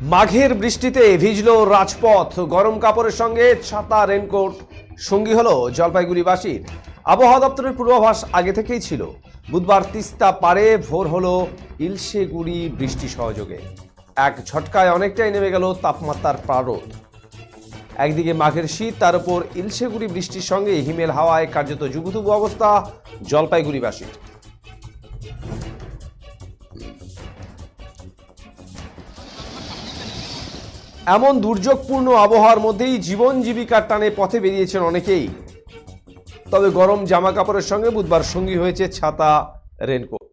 মাঘের বৃষ্টিতে ভিজলো রাজপথ, গরম কাপড়ের সঙ্গে ছাতা রেনকোট সঙ্গী হলো জলপাইগুড়িবাসীর। আবহাওয়া দপ্তরের পূর্বাভাস আগে থেকেই ছিল। বুধবার তিস্তা পারে ভোর হলো ইলশেগুড়ি বৃষ্টি সহযোগে। এক ঝটকায় অনেকটাই নেমে গেল তাপমাত্রার পারদ। একদিকে মাঘের শীত, তার উপর ইলশেগুড়ি বৃষ্টির সঙ্গে হিমেল হাওয়ায় কার্যত জুবুথুবু অবস্থা জলপাইগুড়িবাসীর। এমন দুর্যোগপূর্ণ আবহাওয়ার মধ্যেই জীবন জীবিকার টানে পথে বেরিয়েছেন অনেকেই। তবে গরম জামা কাপড়ের সঙ্গে বুধবার সঙ্গী হয়েছে ছাতা, raincoat.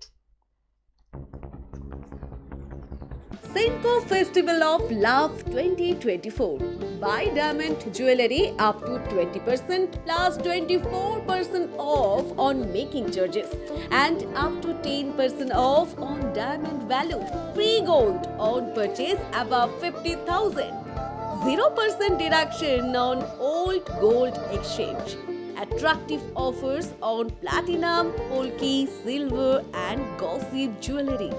Senco Festival of Love 2024. Buy diamond jewelry up to 20% plus 24% off on making charges and up to 10% off on diamond value. Free gold on purchase above 50,000. 0% deduction on old gold exchange. Attractive offers on platinum, polki, silver and gossip jewelry.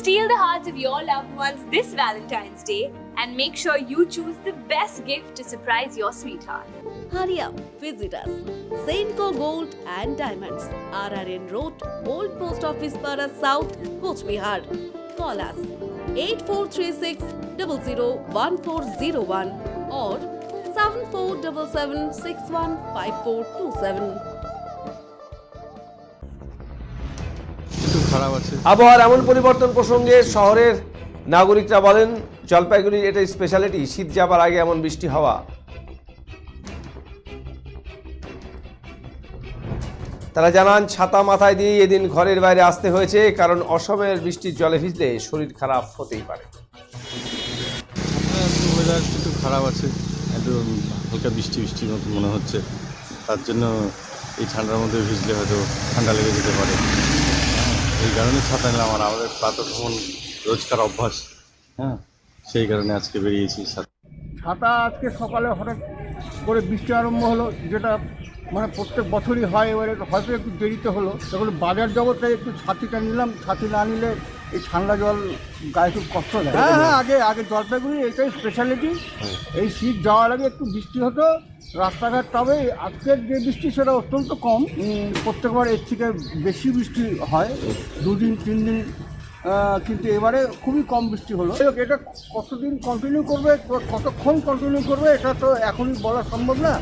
Steal the hearts of your loved ones this Valentine's Day and make sure you choose the best gift to surprise your sweetheart. Hurry up, visit us. Senco Gold and Diamonds, RRN Road, Old Post Office Para South, Coach Bihar. Call us 8436 001401 or 7477615427. আবহাওয়ার এমন পরিবর্তন প্রসঙ্গে শহরের নাগরিকরা বলেন, জলপাইগুড়ির এটা speciality, শীত যাবার আগে এমন বৃষ্টি হওয়া। তারা জানান, ছাতা মাথায় দিয়ে এদিন ঘরের বাইরে আসতে হয়েছে, কারণ অসময়ের বৃষ্টির জলে ভিজলে শরীর খারাপ হতেই পারে। ওয়েদার একটু খারাপ আছে, একটু হালকা বৃষ্টি বৃষ্টির মতো মনে হচ্ছে, তার জন্য এই ঠান্ডার মধ্যে ভিজলে হয়তো ঠান্ডা লেগে যেতে পারে। এই কারণে ছাতা নিলাম, আর আমাদের প্রাতঃভ্রমণ রোজকার অভ্যাস, সেই কারণে আজকে বেরিয়েছি। ছাতা আজকে সকালে হঠাৎ করে বৃষ্টি আরম্ভ হলো, যেটা মানে প্রত্যেক বছরই হয়, এবারে হয়তো একটু দেরিতে হলো। তখন বাজার জগতে একটু ছাতিটা নিলাম, ছাতি না নিলে এই ঠান্ডা জল গায়ে খুব কষ্ট দেয়। আগে জলপাইগুড়ি এটাই স্পেশালিটি। এই শীত যাওয়ার আগে একটু বৃষ্টি হতো রাস্তাঘাট, তবে আজকের যে বৃষ্টি সেটা অত্যন্ত কম। প্রত্যেকবার এর থেকে বেশি বৃষ্টি হয়, 2 দিন 3 দিন, কিন্তু এবারে খুবই কম বৃষ্টি হলো। এটা কতদিন কন্টিনিউ করবে, কতক্ষণ কন্টিনিউ করবে, এটা তো এখনই বলা সম্ভব না।